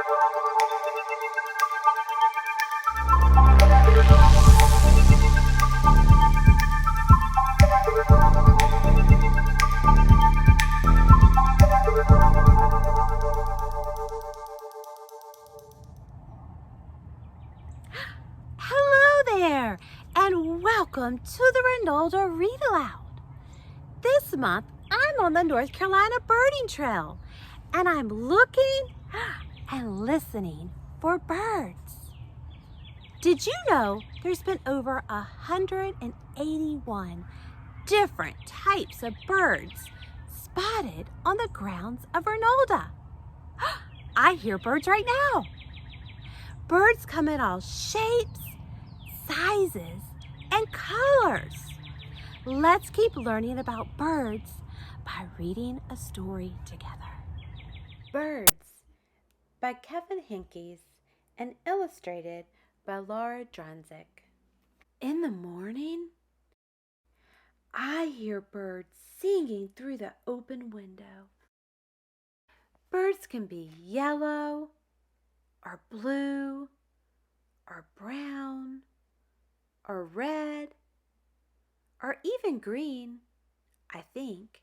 Hello there, and welcome to the Reynolda Read-Aloud. This month, I'm on the North Carolina birding trail, and I'm looking and listening for birds. Did you know there's been over 181 different types of birds spotted on the grounds of Reynolda? I hear birds right now. Birds come in all shapes, sizes, and colors. Let's keep learning about birds by reading a story together. Birds by Kevin Henkes and illustrated by Laura Dronzik. In the morning, I hear birds singing through the open window. Birds can be yellow, or blue, or brown, or red, or even green, I think.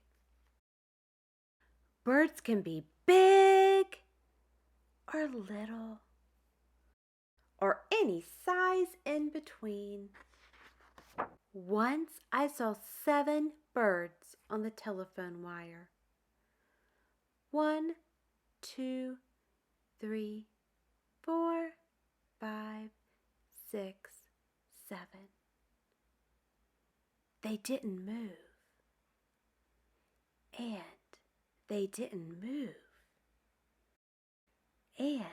Birds can be big or little, or any size in between. Once I saw 7 birds on the telephone wire. 1, 2, 3, 4, 5, 6, 7. They didn't move. And they didn't move. And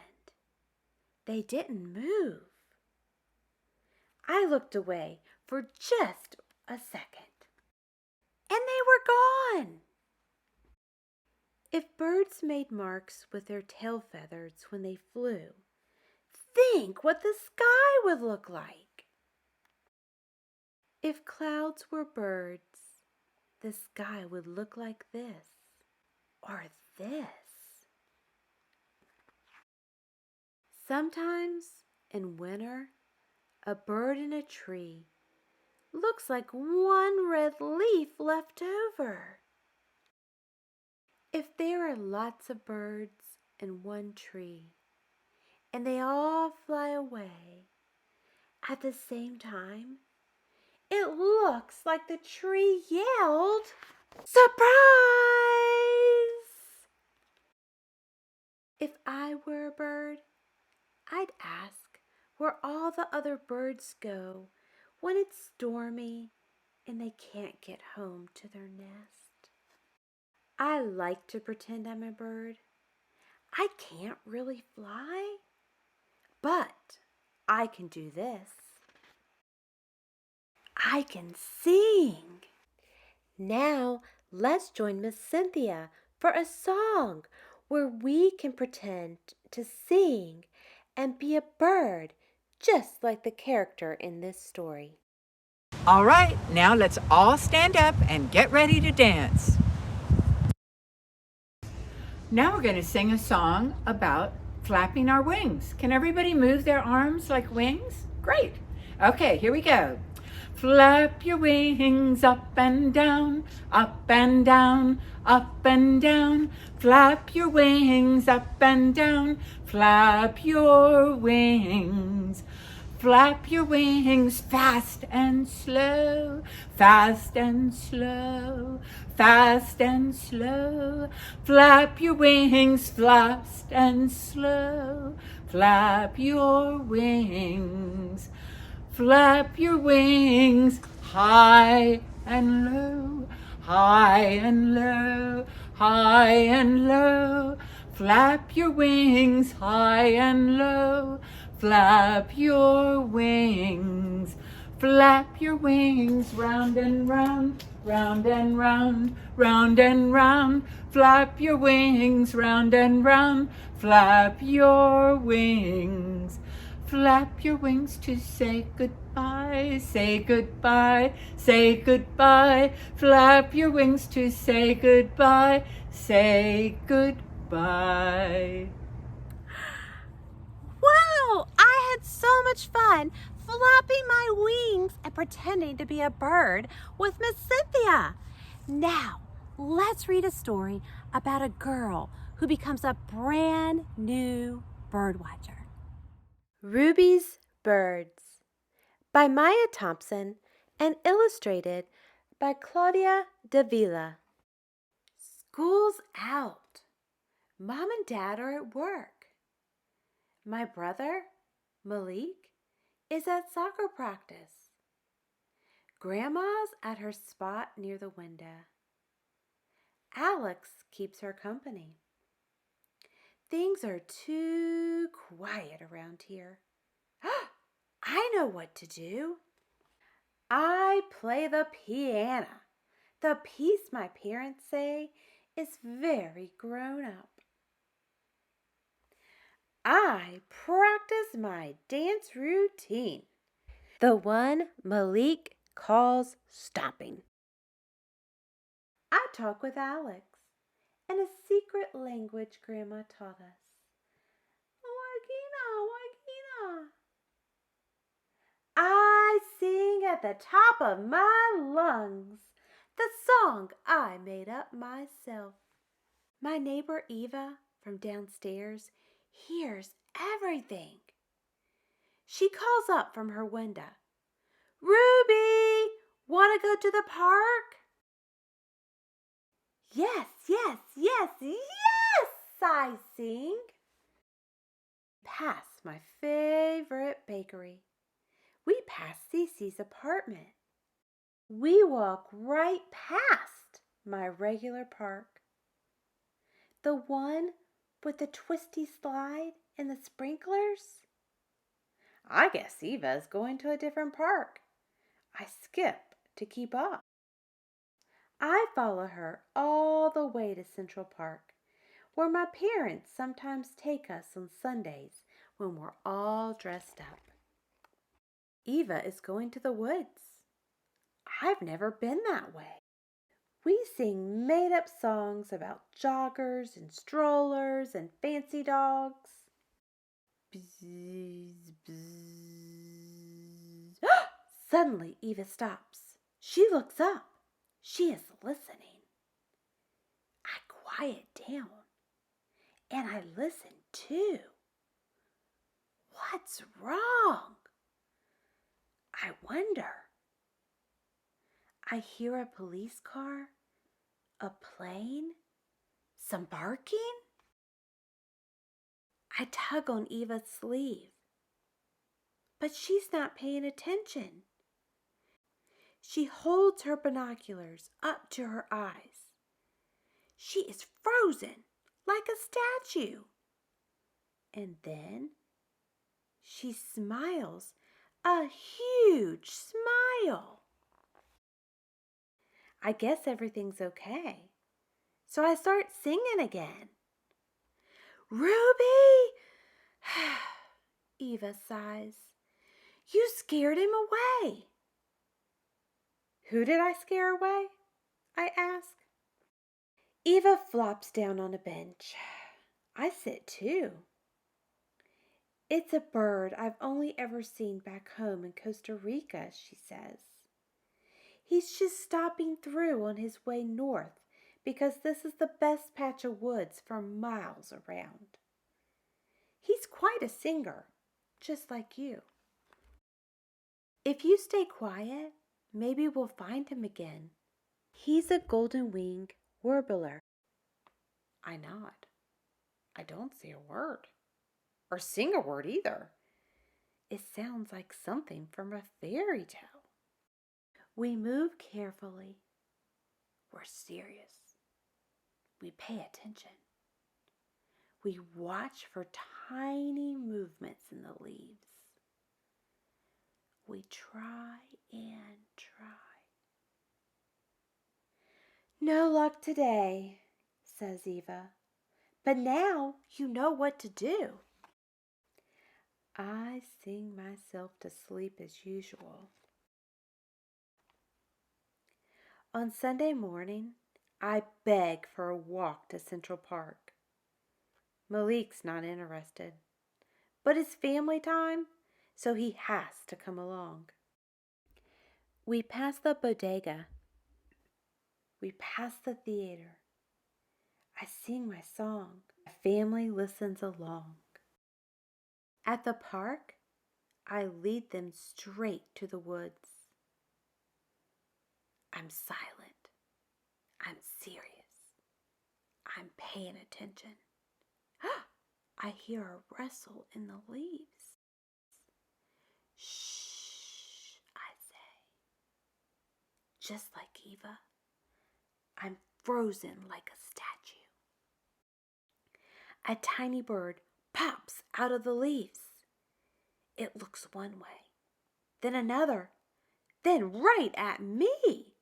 they didn't move. I looked away for just a second, and they were gone. If birds made marks with their tail feathers when they flew, think what the sky would look like. If clouds were birds, the sky would look like this or this. Sometimes in winter, a bird in a tree looks like one red leaf left over. If there are lots of birds in one tree and they all fly away at the same time, it looks like the tree yelled, "Surprise!" If I were a bird, I'd ask where all the other birds go when it's stormy and they can't get home to their nest. I like to pretend I'm a bird. I can't really fly, but I can do this. I can sing. Now let's join Miss Cynthia for a song where we can pretend to sing and be a bird just like the character in this story. All right, now let's all stand up and get ready to dance. Now we're going to sing a song about flapping our wings. Can everybody move their arms like wings? Great. Okay, here we go. Flap your wings up and down, up and down, up and down. Flap your wings up and down, flap your wings. Flap your wings fast and slow, fast and slow, fast and slow. Flap your wings fast and slow, flap your wings. Flap your wings high and low, high and low, high and low. Flap your wings high and low, flap your wings. Flap your wings round and round, round and round, round and round. Flap your wings round and round, flap your wings. Flap your wings to say goodbye, say goodbye, say goodbye. Flap your wings to say goodbye, say goodbye. had so much fun flapping my wings and pretending to be a bird with Miss Cynthia. Now, let's read a story about a girl who becomes a brand new birdwatcher. Ruby's Birds by Maya Thompson and illustrated by Claudia Davila. School's out. Mom and Dad are at work. My brother, Malik, is at soccer practice. Grandma's at her spot near the window. Alex keeps her company. Things are too quiet around here. I know what to do. I play the piano. The piece my parents say is very grown up. I practice my dance routine, the one Malik calls stomping. I talk with Alex in a secret language Grandma taught us. Wagina, Wagina. I sing at the top of my lungs the song I made up myself. My neighbor Eva from downstairs hears everything. She calls up from her window, "Ruby, want to go to the park?" Yes, yes, yes, yes, I sing. Past my favorite bakery. We pass Cece's apartment. We walk right past my regular park. The one with the twisty slide and the sprinklers? I guess Eva's going to a different park. I skip to keep up. I follow her all the way to Central Park, where my parents sometimes take us on Sundays when we're all dressed up. Eva is going to the woods. I've never been that way. We sing made-up songs about joggers and strollers and fancy dogs. Bzz, bzz. Suddenly, Eva stops. She looks up. She is listening. I quiet down, and I listen too. What's wrong? I wonder. I hear a police car, a plane, some barking. I tug on Eva's sleeve, but she's not paying attention. She holds her binoculars up to her eyes. She is frozen like a statue. And then she smiles a huge smile. I guess everything's okay. So I start singing again. Ruby! Eva sighs. You scared him away. Who did I scare away? I ask. Eva flops down on a bench. I sit too. It's a bird I've only ever seen back home in Costa Rica, she says. He's just stopping through on his way north because this is the best patch of woods for miles around. He's quite a singer, just like you. If you stay quiet, maybe we'll find him again. He's a golden-winged warbler. I nod. I don't say a word, or sing a word either. It sounds like something from a fairy tale. We move carefully. We're serious. We pay attention. We watch for tiny movements in the leaves. We try and try. No luck today, says Eva. But now you know what to do. I sing myself to sleep as usual. On Sunday morning, I beg for a walk to Central Park. Malik's not interested, but it's family time, so he has to come along. We pass the bodega. We pass the theater. I sing my song. My family listens along. At the park, I lead them straight to the woods. I'm silent. I'm serious. I'm paying attention. I hear a rustle in the leaves. Shh, I say. Just like Eva, I'm frozen like a statue. A tiny bird pops out of the leaves. It looks one way, then another, then right at me.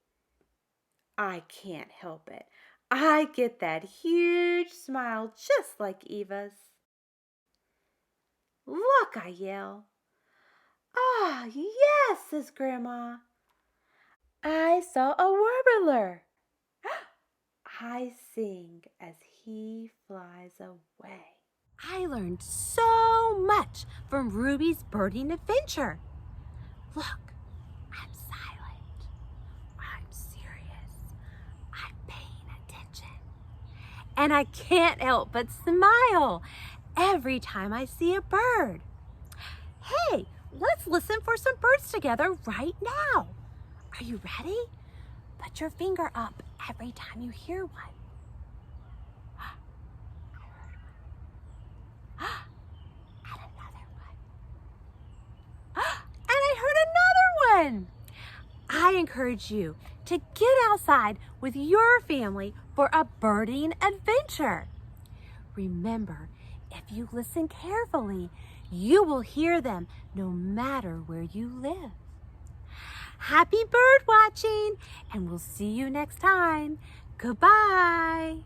I can't help it. I get that huge smile just like Eva's. Look, I yell. Ah, yes, says Grandma. I saw a warbler. I sing as he flies away. I learned so much from Ruby's birding adventure. Look, I'm silent. I'm serious. I'm paying attention. And I can't help but smile every time I see a bird. Hey, let's listen for some birds together right now. Are you ready? Put your finger up every time you hear one. I heard one. And another one. And I heard another one. I encourage you to get outside with your family for a birding adventure. Remember, if you listen carefully, you will hear them no matter where you live. Happy bird watching, and we'll see you next time. Goodbye.